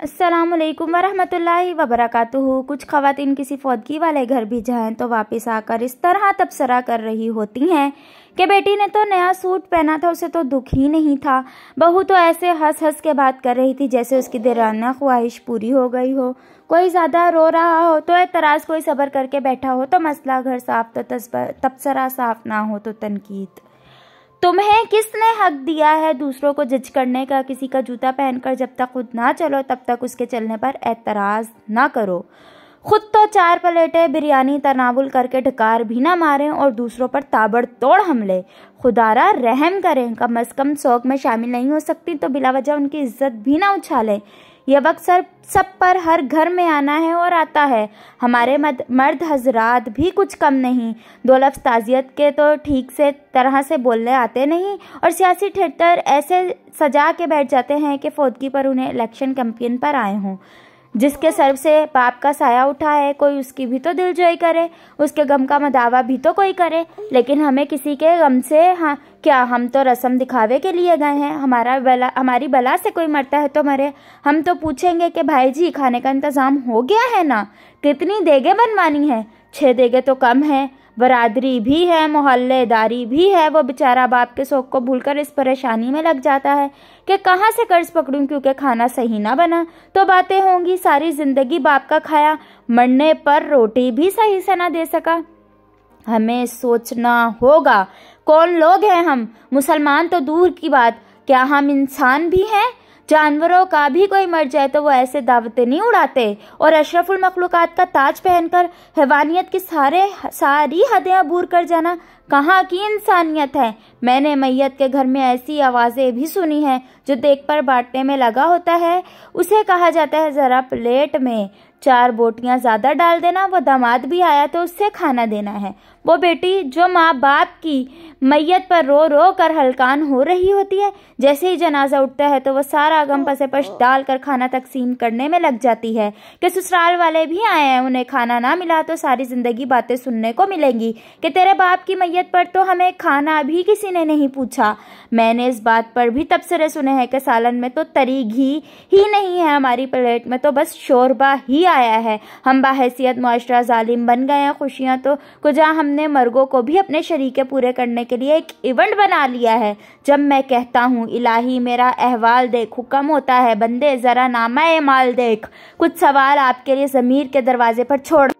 अस्सलाम वालेकुम वरहमतुल्लाहि वबरकातुहू। कुछ ख़वातीन किसी फौदगी वाले घर भी जाएं तो वापस आकर इस तरह तबसरा कर रही होती हैं कि बेटी ने तो नया सूट पहना था, उसे तो दुख ही नहीं था। बहू तो ऐसे हंस हंस के बात कर रही थी जैसे उसकी दिलाना ख्वाहिश पूरी हो गई हो। कोई ज़्यादा रो रहा हो तो एतराज़, कोई सब्र करके बैठा हो तो मसला, घर साफ तो तबसरा साफ ना हो तो तनकीद। तुम्हें किसने हक दिया है दूसरों को जज करने का? किसी का जूता पहनकर जब तक खुद ना चलो तब तक उसके चलने पर एतराज़ ना करो। खुद तो 4 प्लेटें बिरयानी तनावुल करके ढकार भी ना मारें और दूसरों पर ताबड़तोड़ हमले। खुदारा रहम करें, कम अज़ कम शौक में शामिल नहीं हो सकती तो बिला वजह उनकी इज्जत भी ना उछालें। यह वक्त सब पर हर घर में आना है और आता है। हमारे मर्द हजरात भी कुछ कम नहीं। 2 लफ्ज़ ताज़ियत के तो ठीक से तरह से बोलने आते नहीं और सियासी ठेठर ऐसे सजा के बैठ जाते हैं कि फौदगी पर उन्हें इलेक्शन कैंपेन पर आए हों। जिसके सर से बाप का साया उठा है, कोई उसकी भी तो दिलजोई करे, उसके गम का मदावा भी तो कोई करे। लेकिन हमें किसी के गम से क्या, हम तो रस्म दिखावे के लिए गए हैं। हमारी बला से कोई मरता है तो मरे। हम तो पूछेंगे कि भाई जी खाने का इंतज़ाम हो गया है ना? कितनी देगे बनवानी है? 6 देगे तो कम है। बरादरी भी है, मोहल्लेदारी भी है। वो बेचारा बाप के शौक को भूलकर इस परेशानी में लग जाता है कि कहाँ से कर्ज पकड़ूं क्योंकि खाना सही ना बना। तो बातें होंगी, सारी जिंदगी बाप का खाया, मरने पर रोटी भी सही से ना दे सका। हमें सोचना होगा कौन लोग हैं हम। मुसलमान तो दूर की बात, क्या हम इंसान भी हैं? जानवरों का भी कोई मर जाए तो वो ऐसे दावतें नहीं उड़ाते। और अशरफुल मखलूकात का ताज पहनकर हैवानियत की सारी हदें अबूर कर जाना कहाँ की इंसानियत है। मैंने मैयत के घर में ऐसी आवाज़ें भी सुनी हैं जो देख पर बांटने में लगा होता है। उसे कहा जाता है ज़रा प्लेट में 4 बोटियां ज़्यादा डाल देना, वो दामाद भी आया तो उससे खाना देना है। वो बेटी जो माँ बाप की मैयत पर रो रो कर हलकान हो रही होती है, जैसे ही जनाजा उठता है तो वो सारा गम पसे-पश डाल कर खाना तकसीम करने में लग जाती है कि ससुराल वाले भी आए हैं, उन्हें खाना ना मिला तो सारी ज़िंदगी बातें सुनने को मिलेंगी कि तेरे बाप की मैयत पर तो हमें खाना भी किसी ने नहीं पूछा। मैंने इस बात पर भी तबसरे सुने हैं कि सालन में तो तरी घी ही नहीं है, हमारी प्लेट में तो बस शोरबा ही आया है। हम बाहैसियत मुआशरा जालिम बन गए हैं। खुशियाँ तो कुजा हमने मर्गों को भी अपने शरीके पूरे करने के लिए एक इवेंट बना लिया है। जब मैं कहता हूँ इलाही मेरा अहवाल देख, हुक्म होता है बंदे जरा नामा ए माल देख। कुछ सवाल आपके लिए ज़मीर के दरवाजे पर छोड़